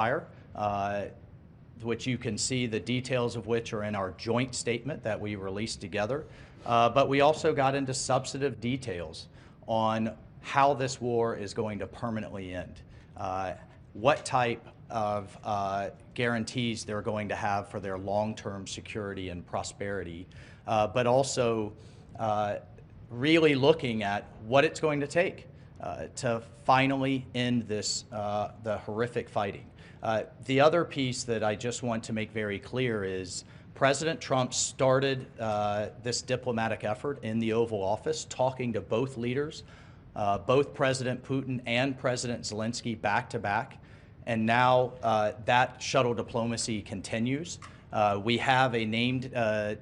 ceasefire, which you can see the details of which are in our joint statement that we released together. But we also got into substantive details on how this war is going to permanently end, what type of guarantees they're going to have for their long-term security and prosperity, but also really looking at what it's going to take to finally end this, the horrific fighting. The other piece that I just want to make very clear is President Trump started this diplomatic effort in the Oval Office, talking to both leaders, both President Putin and President Zelensky back to back. And now that shuttle diplomacy continues. We have a named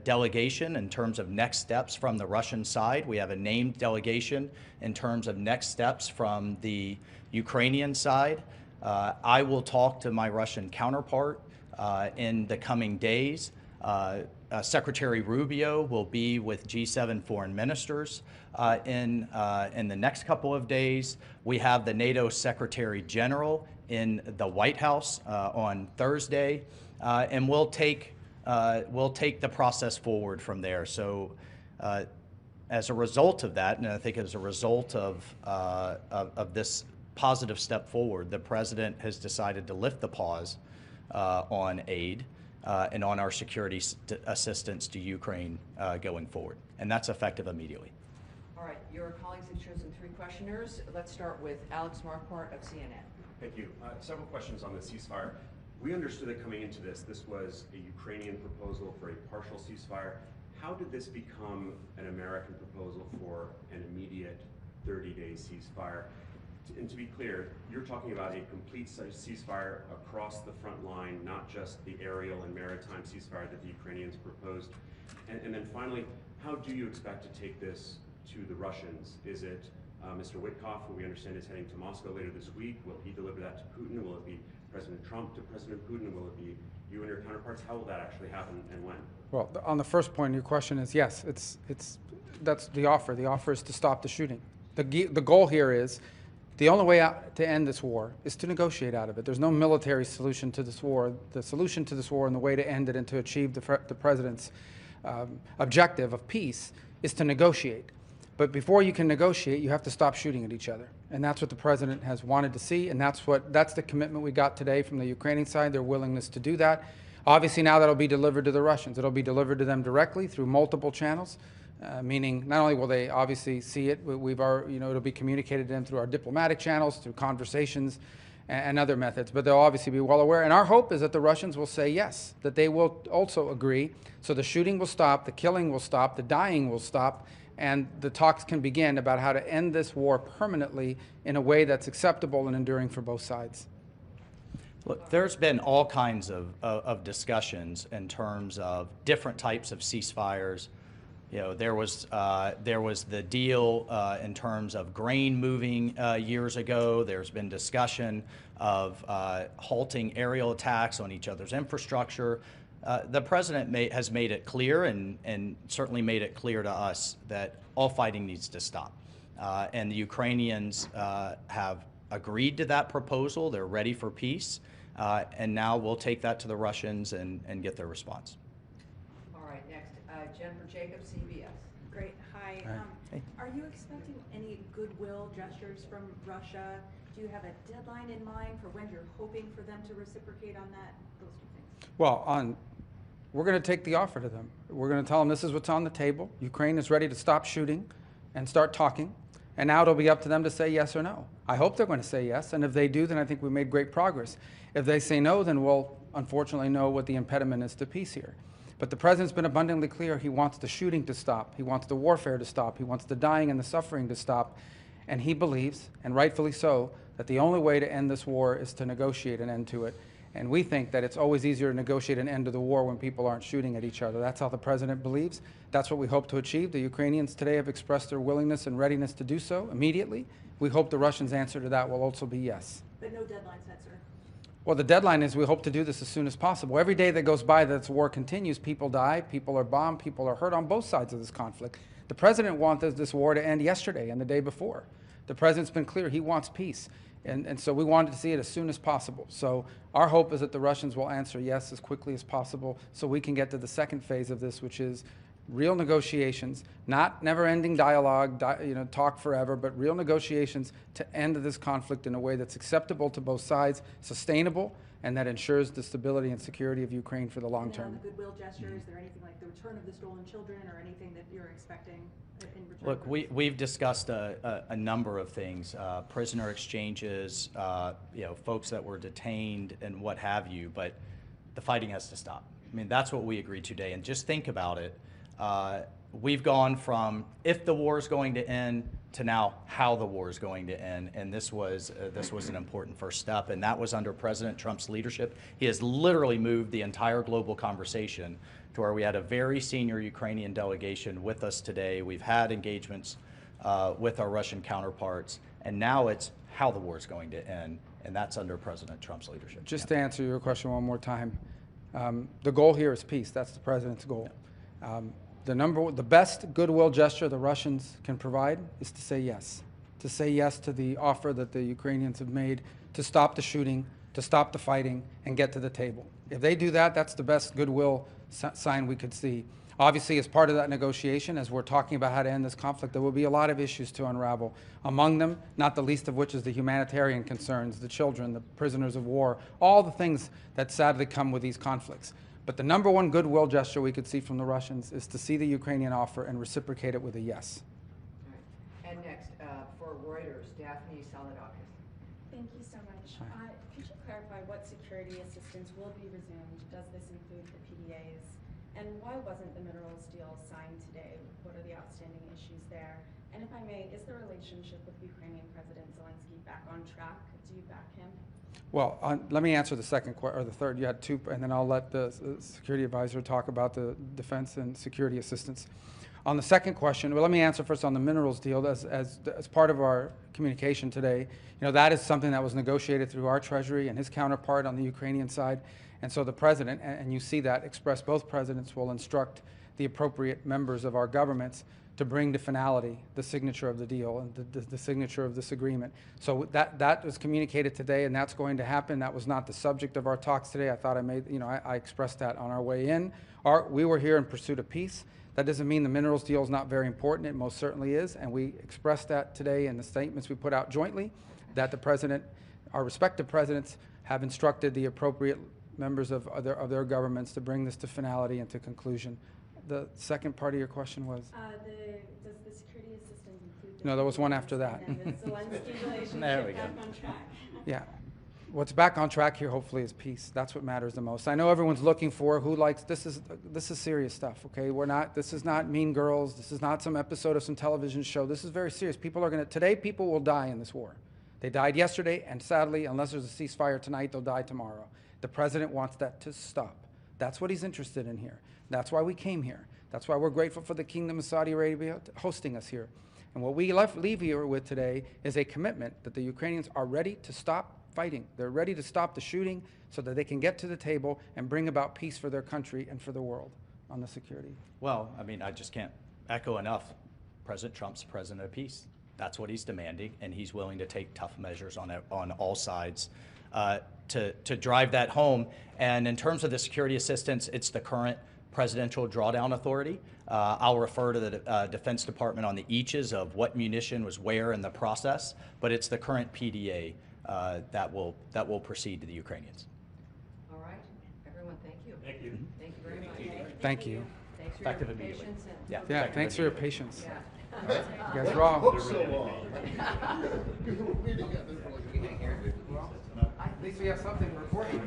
delegation in terms of next steps from the Russian side. We have a named delegation in terms of next steps from the Ukrainian side. I will talk to my Russian counterpart in the coming days. Secretary Rubio will be with G7 foreign ministers in the next couple of days. We have the NATO Secretary General in the White House on Thursday, and we'll take the process forward from there. So, as a result of that, and I think as a result of this positive step forward, the president has decided to lift the pause on aid and on our security assistance to Ukraine going forward, and that's effective immediately. All right, your colleagues have chosen 3 questioners. Let's start with Alex Marquardt of CNN. Thank you. Several questions on the ceasefire. We understood that coming into this was a Ukrainian proposal for a partial ceasefire. How did this become an American proposal for an immediate 30-day ceasefire? And to be clear, you're talking about a complete ceasefire across the front line, not just the aerial and maritime ceasefire that the Ukrainians proposed. And then finally, how do you expect to take this to the Russians? Is it Mr. Witkoff, who we understand is heading to Moscow later this week? Will he deliver that to Putin? Will it be President Trump to President Putin? Will it be you and your counterparts? How will that actually happen and when? Well, on the first point, your question is yes. That's the offer. The offer is to stop the shooting. The goal here is the only way out to end this war is to negotiate out of it. There's no military solution to this war. The solution to this war and the way to end it and to achieve the president's objective of peace is to negotiate. But before you can negotiate, you have to stop shooting at each other. And that's what the president has wanted to see, and that's the commitment we got today from the Ukrainian side, their willingness to do that. Obviously now that'll be delivered to the Russians. It'll be delivered to them directly through multiple channels, meaning not only will they obviously see it, it'll be communicated to them through our diplomatic channels, through conversations and other methods, but they'll obviously be well aware. And our hope is that the Russians will say yes, that they will also agree. So the shooting will stop, the killing will stop, the dying will stop, and the talks can begin about how to end this war permanently in a way that's acceptable and enduring for both sides. Look, there's been all kinds of discussions in terms of different types of ceasefires. You know, there was the deal in terms of grain moving years ago. There's been discussion of halting aerial attacks on each other's infrastructure. The president has made it clear and certainly made it clear to us that all fighting needs to stop. And the Ukrainians have agreed to that proposal. They're ready for peace. And now we'll take that to the Russians and get their response. All right, next, Jennifer Jacobs, CBS. Great. Hi. Hey. Are you expecting any goodwill gestures from Russia? Do you have a deadline in mind for when you're hoping for them to reciprocate on that? Those 2 things. Well, we're going to take the offer to them. We're going to tell them this is what's on the table. Ukraine is ready to stop shooting and start talking. And now it'll be up to them to say yes or no. I hope they're going to say yes. And if they do, then I think we made great progress. If they say no, then we'll unfortunately know what the impediment is to peace here. But the president's been abundantly clear. He wants the shooting to stop. He wants the warfare to stop. He wants the dying and the suffering to stop. And he believes, and rightfully so, that the only way to end this war is to negotiate an end to it. And we think that it's always easier to negotiate an end to the war when people aren't shooting at each other. That's how the president believes. That's what we hope to achieve. The Ukrainians today have expressed their willingness and readiness to do so immediately. We hope the Russians' answer to that will also be yes. But no deadline set, sir. Well, the deadline is we hope to do this as soon as possible. Every day that goes by that this war continues, people die, people are bombed, people are hurt on both sides of this conflict. The president wanted this war to end yesterday and the day before. The president's been clear, he wants peace. And so we wanted to see it as soon as possible. So our hope is that the Russians will answer yes as quickly as possible so we can get to the second phase of this, which is real negotiations, not never-ending dialogue, talk forever, but real negotiations to end this conflict in a way that's acceptable to both sides, sustainable, and that ensures the stability and security of Ukraine for the long And then on term. the goodwill gesture, is there anything like the return of the stolen children or anything that you're expecting in return? Look, we've discussed a number of things, prisoner exchanges, folks that were detained and what have you, but the fighting has to stop. I mean, that's what we agreed today. And just think about it. We've gone from if the war is going to end to now how the war is going to end, and this was an important first step, and that was under President Trump's leadership. He has literally moved the entire global conversation to where we had a very senior Ukrainian delegation with us today. We've had engagements with our Russian counterparts, and now it's how the war is going to end, and that's under President Trump's leadership. Just to answer your question one more time, the goal here is peace. That's the president's goal. The best goodwill gesture the Russians can provide is to say yes to the offer that the Ukrainians have made to stop the shooting, to stop the fighting, and get to the table. If they do that, that's the best goodwill sign we could see. Obviously, as part of that negotiation, as we're talking about how to end this conflict, there will be a lot of issues to unravel. Among them, not the least of which is the humanitarian concerns, the children, the prisoners of war, all the things that sadly come with these conflicts. But the number one goodwill gesture we could see from the Russians is to see the Ukrainian offer and reciprocate it with a yes. All right. And next, for Reuters, Daphne Saladakis. Thank you so much. Could you clarify what security assistance will be resumed? Does this include the PDAs? And why wasn't the minerals deal signed today? What are the outstanding issues there? And if I may, is the relationship with Ukrainian President Zelensky back on track? Do you back him? Well, let me answer the second or the third. You had two, and then I'll let the security advisor talk about the defense and security assistance. On the second question, well, let me answer first on the minerals deal. As part of our communication today, that is something that was negotiated through our Treasury and his counterpart on the Ukrainian side. And so the president, and you see that expressed, both presidents will instruct the appropriate members of our governments to bring to finality the signature of the deal and the signature of this agreement. So that was communicated today, and that's going to happen. That was not the subject of our talks today. I thought I expressed that on our way in. We were here in pursuit of peace. That doesn't mean the minerals deal is not very important. It most certainly is, and we expressed that today in the statements we put out jointly, that the president, our respective presidents, have instructed the appropriate members of their governments to bring this to finality and to conclusion. The second part of your question was? Does the security assistance include? No, there was one after that. And then the Zelensky relationship There we go. back on track? Yeah. What's back on track here, hopefully, is peace. That's what matters the most. I know everyone's looking for who likes, this is serious stuff, okay? This is not Mean Girls. This is not some episode of some television show. This is very serious. Today people will die in this war. They died yesterday, and sadly, unless there's a ceasefire tonight, they'll die tomorrow. The president wants that to stop. That's what he's interested in here. That's why we came here. That's why we're grateful for the Kingdom of Saudi Arabia hosting us here. And what we leave here with today is a commitment that the Ukrainians are ready to stop fighting. They're ready to stop the shooting so that they can get to the table and bring about peace for their country and for the world on the security. Well, I mean, I just can't echo enough. President Trump's president of peace. That's what he's demanding, and he's willing to take tough measures on all sides to drive that home. And in terms of the security assistance, it's the current presidential drawdown authority. I'll refer to the Defense Department on the eaches of what munition was where in the process, but it's the current PDA that will proceed to the Ukrainians. All right, everyone, thank you. Thank you. Thank you very much. Thank you. Thanks for Effective your immediately. patience. And Yeah. Yeah, Effective thanks for your immediately. patience. Yeah. You guys are all. At least we have something recording.